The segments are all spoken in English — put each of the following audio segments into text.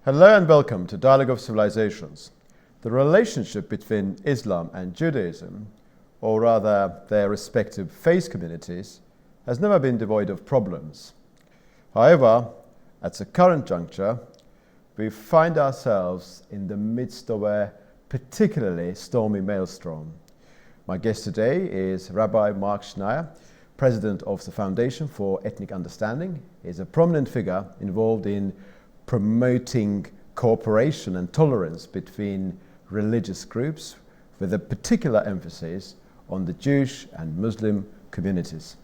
Hello and welcome to Dialogue of Civilizations. The relationship between Islam and Judaism, or rather their respective faith communities, has never been devoid of problems. However, at the current juncture, we find ourselves in the midst of a particularly stormy maelstrom. My guest today is Rabbi Mark Schneier, president of the Foundation for Ethnic Understanding. He is a prominent figure involved in promoting cooperation and tolerance between religious groups, with a particular emphasis on the Jewish and Muslim communities.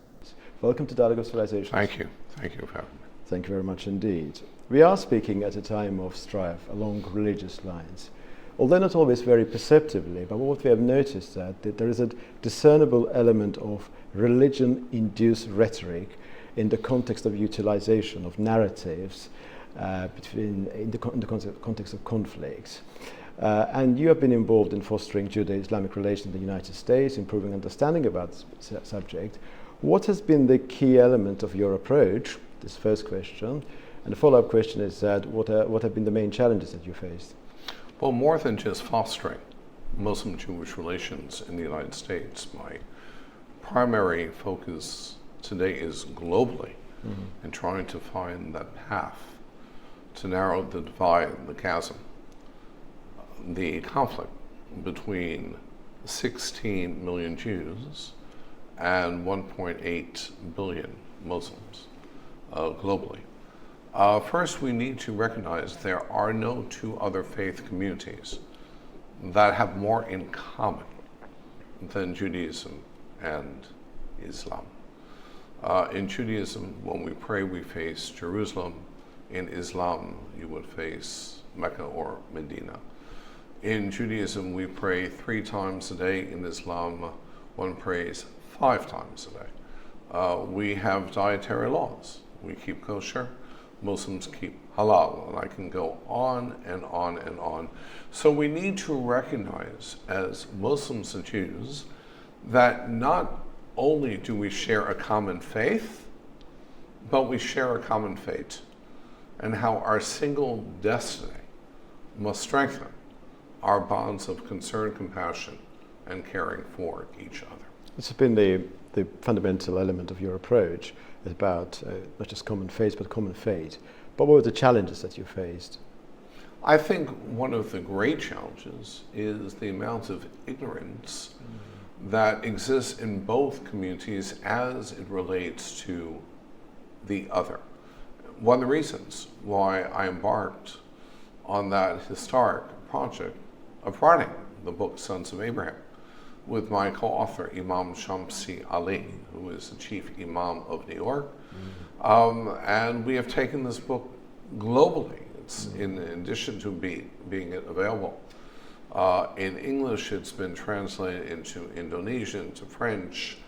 Welcome to Dialogue of Civilizations. Thank you. Thank you for having me. Thank you very much indeed. We are speaking at a time of strife along religious lines, although not always very perceptibly, but what we have noticed that there is a discernible element of religion-induced rhetoric in the context of utilization of narratives in the context of conflicts. And you have been involved in fostering Judeo-Islamic relations in the United States, improving understanding about this subject. What has been the key element of your approach? This first question. And the follow-up question is that what have been the main challenges that you faced? Well, more than just fostering Muslim-Jewish relations in the United States, my primary focus today is globally in trying to find that path to narrow the divide, the chasm, the conflict between 16 million Jews and 1.8 billion Muslims globally. First, we need to recognize there are no two other faith communities that have more in common than Judaism and Islam. In Judaism, when we pray, we face Jerusalem. In Islam, you would face Mecca or Medina. In Judaism, we pray 3 times a day. In Islam, one prays 5 times a day. We have dietary laws. We keep kosher. Muslims keep halal. And I can go on and on and on. So we need to recognize as Muslims and Jews that not only do we share a common faith, but we share a common fate, and how our single destiny must strengthen our bonds of concern, compassion, and caring for each other. This has been the fundamental element of your approach, about not just common faith, but common fate. But what were the challenges that you faced? I think one of the great challenges is the amount of ignorance that exists in both communities as it relates to the other. One of the reasons why I embarked on that historic project of writing the book Sons of Abraham with my co-author Imam Shamsi Ali, who is the chief imam of New York. And we have taken this book globally. It's in addition to being available in English, it's been translated into Indonesian, into French,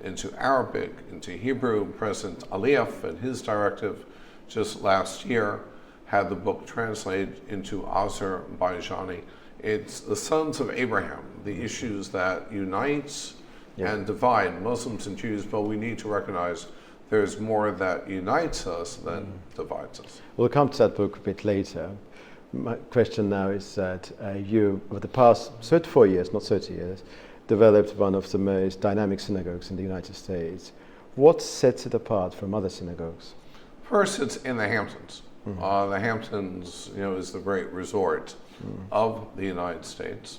into Arabic, into Hebrew. President Aliyev and his directive just last year had the book translated into Azerbaijani. It's the Sons of Abraham, the issues that unite and divide Muslims and Jews, but we need to recognize there's more that unites us than divides us. We'll come to that book a bit later. My question now is that you, over the past 34 years, not 30 years, developed one of the most dynamic synagogues in the United States. What sets it apart from other synagogues? First, it's in the Hamptons. The Hamptons, is the great resort of the United States.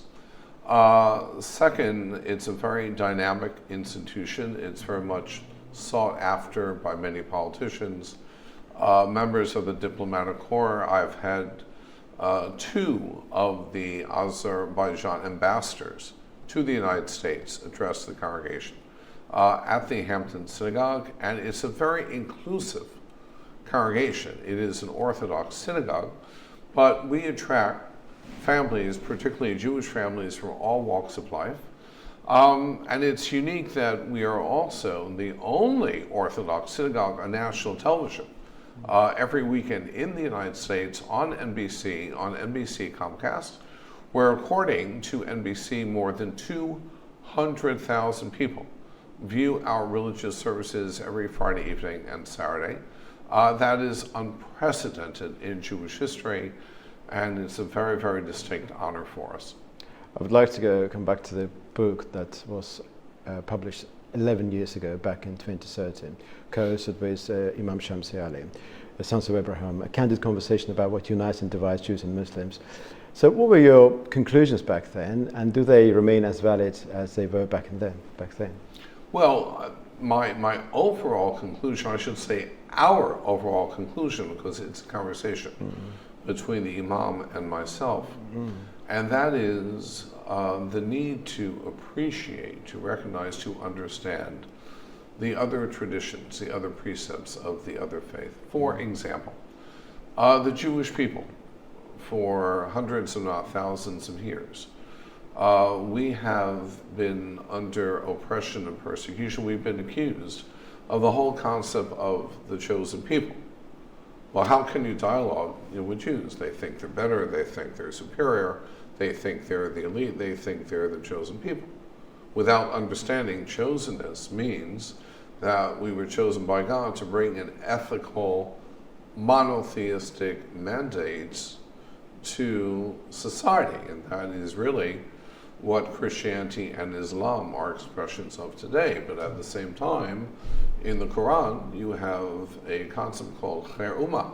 Second, it's a very dynamic institution. It's very much sought after by many politicians, members of the diplomatic corps. I've had 2 of the Azerbaijan ambassadors to the United States address the congregation at the Hampton Synagogue, and it's a very inclusive congregation. It is an Orthodox synagogue, but we attract families, particularly Jewish families, from all walks of life. And it's unique that we are also the only Orthodox synagogue on national television every weekend in the United States on NBC Comcast, where according to NBC, more than 200,000 people view our religious services every Friday evening and Saturday. That is unprecedented in Jewish history. And it's a very, very distinct honor for us. I would like to come back to the book that was published 11 years ago, back in 2013, co-authored with Imam Shamsi Ali, the Sons of Abraham, a candid conversation about what unites and divides Jews and Muslims. So what were your conclusions back then, and do they remain as valid as they were back then? Well, my overall conclusion, I should say our overall conclusion, because it's a conversation between the Imam and myself, and that is the need to appreciate, to recognize, to understand the other traditions, the other precepts of the other faith. For example, the Jewish people, for hundreds if not thousands of years, we have been under oppression and persecution. We've been accused of the whole concept of the chosen people. Well, how can you dialogue with Jews? They think they're better, they think they're superior, they think they're the elite, they think they're the chosen people. Without understanding chosenness means that we were chosen by God to bring an ethical, monotheistic mandate to society, and that is really what Christianity and Islam are expressions of today. But at the same time, in the Quran, you have a concept called Khair Ummah,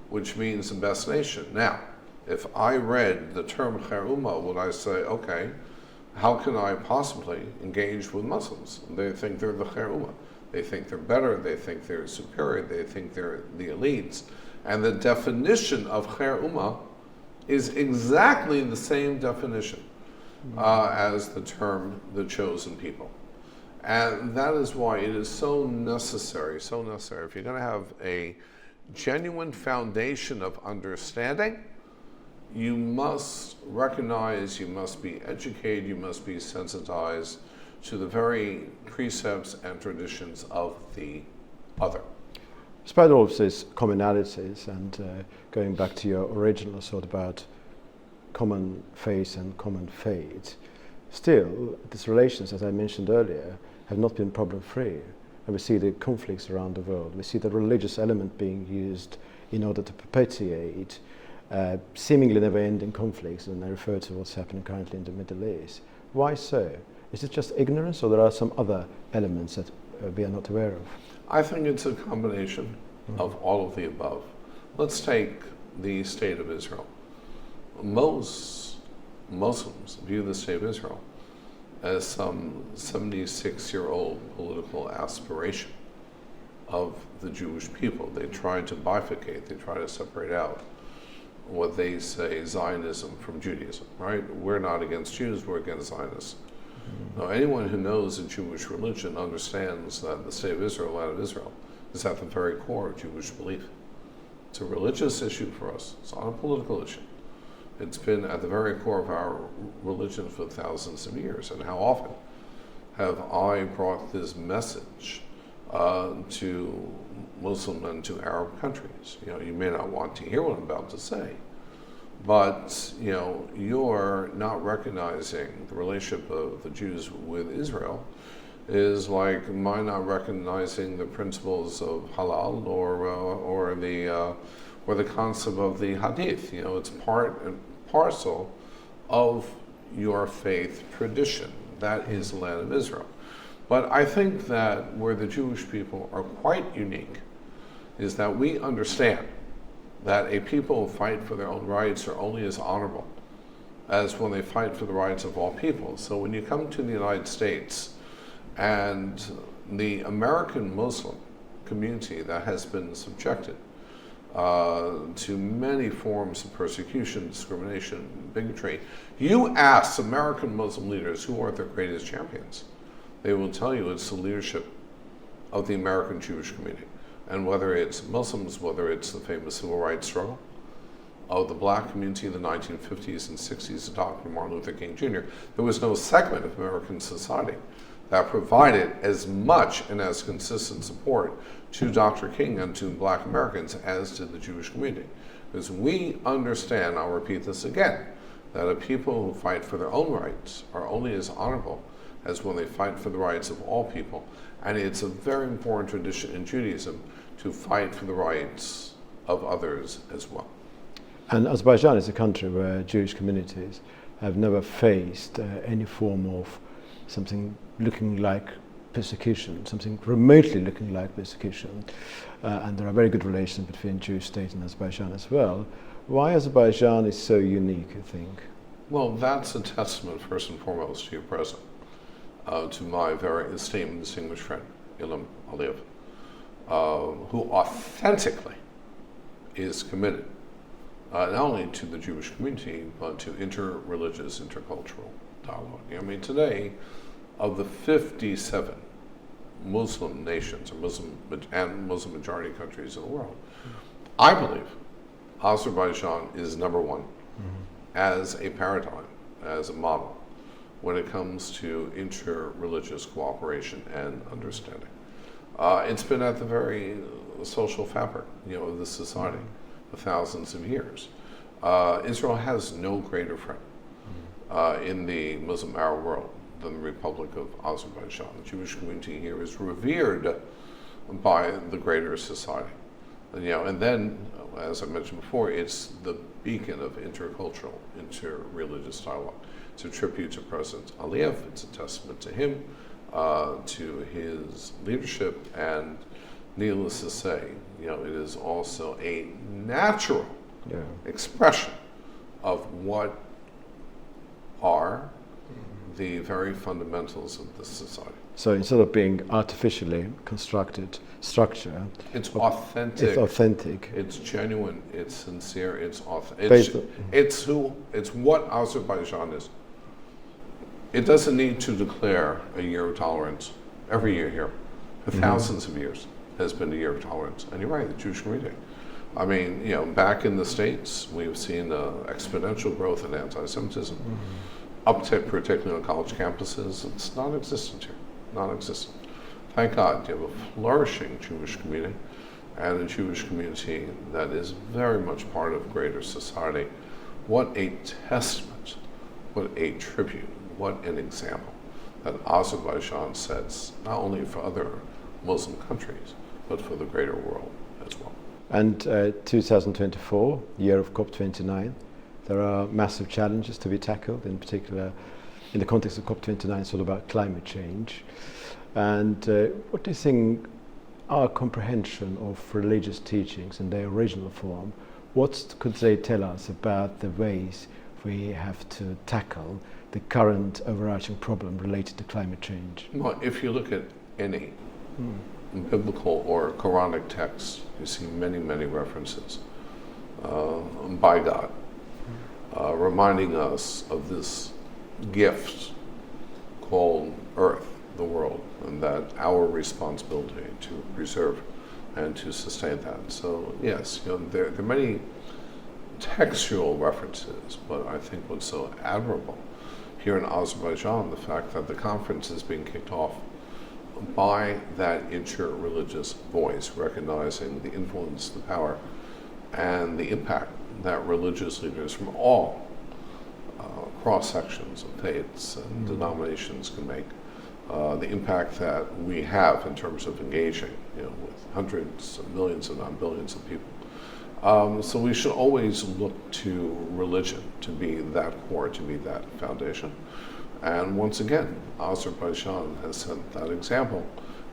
which means the best nation. Now, if I read the term Khair Ummah, would I say, okay, how can I possibly engage with Muslims? They think they're the Khair Ummah. They think they're better, they think they're superior, they think they're the elites. And the definition of Khair Ummah is exactly the same definition as the term the chosen people. And that is why it is so necessary. If you're going to have a genuine foundation of understanding, you must recognize, you must be educated, you must be sensitized to the very precepts and traditions of the other. Despite all of these commonalities, and going back to your original thought about common faith and common fate, still, these relations, as I mentioned earlier, have not been problem-free. And we see the conflicts around the world. We see the religious element being used in order to perpetuate seemingly never-ending conflicts, and I refer to what's happening currently in the Middle East. Why so? Is it just ignorance, or there are some other elements that we are not aware of? I think it's a combination of all of the above. Let's take the State of Israel. Most Muslims view the State of Israel as some 76-year-old political aspiration of the Jewish people. They try to bifurcate, they try to separate out what they say Zionism from Judaism, right? We're not against Jews, we're against Zionists. Now, anyone who knows the Jewish religion understands that the State of Israel, land of Israel, is at the very core of Jewish belief. It's a religious issue for us. It's not a political issue. It's been at the very core of our religion for thousands of years. And how often have I brought this message to Muslim and to Arab countries? You know, you may not want to hear what I'm about to say, but you know, you're not recognizing the relationship of the Jews with Israel is like my not recognizing the principles of halal or the concept of the hadith. You know, it's part and parcel of your faith tradition. That is the land of Israel. But I think that where the Jewish people are quite unique is that we understand that a people who fight for their own rights are only as honorable as when they fight for the rights of all people. So when you come to the United States and the American Muslim community that has been subjected to many forms of persecution, discrimination, bigotry, you ask American Muslim leaders who are their greatest champions, they will tell you it's the leadership of the American Jewish community. And whether it's Muslims, whether it's the famous civil rights struggle of the black community in the 1950s and 60s, Dr. Martin Luther King Jr., there was no segment of American society that provided as much and as consistent support to Dr. King and to black Americans as did the Jewish community. Because we understand, I'll repeat this again, that a people who fight for their own rights are only as honorable as when they fight for the rights of all people. And it's a very important tradition in Judaism to fight for the rights of others as well. And Azerbaijan is a country where Jewish communities have never faced any form of something looking like persecution, something remotely looking like persecution. And there are very good relations between Jewish state and Azerbaijan as well. Why Azerbaijan is so unique, you think? Well, that's a testament, first and foremost, to your president, to my very esteemed and distinguished friend, Ilham Aliyev, who authentically is committed not only to the Jewish community, but to inter-religious, intercultural dialogue. I mean, today, of the 57 Muslim nations, or Muslim majority countries in the world, I believe Azerbaijan is number one as a paradigm, as a model, when it comes to inter-religious cooperation and understanding. It's been at the very social fabric, of this society for thousands of years. Israel has no greater friend in the Muslim Arab world than the Republic of Azerbaijan. The Jewish community here is revered by the greater society. And then, as I mentioned before, it's the beacon of intercultural, inter-religious dialogue. It's a tribute to President Aliyev. It's a testament to him, to his leadership, and needless to say, it is also a natural expression of what are the very fundamentals of this society. So instead of being artificially constructed structure, it's authentic. It's authentic. It's genuine. It's sincere. It's authentic. It's what Azerbaijan is. It doesn't need to declare a year of tolerance. Every year here, for thousands of years, has been a year of tolerance. And you're right, the Jewish community. I mean, back in the States, we've seen exponential growth in anti-Semitism. Uptick, particularly on college campuses. It's non-existent here. Non-existent. Thank God you have a flourishing Jewish community, and a Jewish community that is very much part of greater society. What a testament, what a tribute, what an example that Azerbaijan sets, not only for other Muslim countries, but for the greater world as well. And 2024, year of COP29, there are massive challenges to be tackled, in particular in the context of COP29, it's all about climate change. And what do you think our comprehension of religious teachings in their original form, what could they tell us about the ways we have to tackle the current overarching problem related to climate change? Well, if you look at any biblical or Quranic text, you see many, many references by God, reminding us of this gift called Earth, the world, and that our responsibility to preserve and to sustain that. So yes, there are many textual references, but I think what's so admirable here in Azerbaijan, the fact that the conference is being kicked off by that inter-religious voice, recognizing the influence, the power, and the impact that religious leaders from all cross-sections of faiths and denominations can make, the impact that we have in terms of engaging, with hundreds of millions, if not billions of people. So we should always look to religion to be that core, to be that foundation. And once again, Azerbaijan has set that example,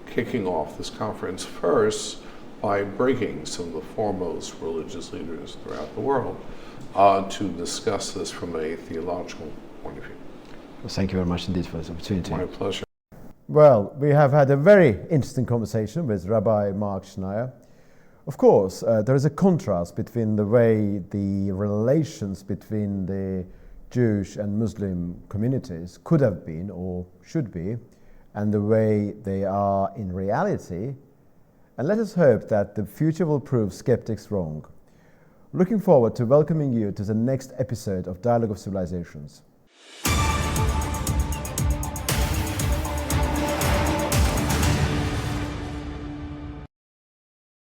kicking off this conference first by bringing some of the foremost religious leaders throughout the world to discuss this from a theological point of view. Well, thank you very much indeed for this opportunity. My pleasure. Well, we have had a very interesting conversation with Rabbi Mark Schneier. Of course, there is a contrast between the way the relations between the Jewish and Muslim communities could have been or should be, and the way they are in reality. And let us hope that the future will prove skeptics wrong. Looking forward to welcoming you to the next episode of Dialogue of Civilizations.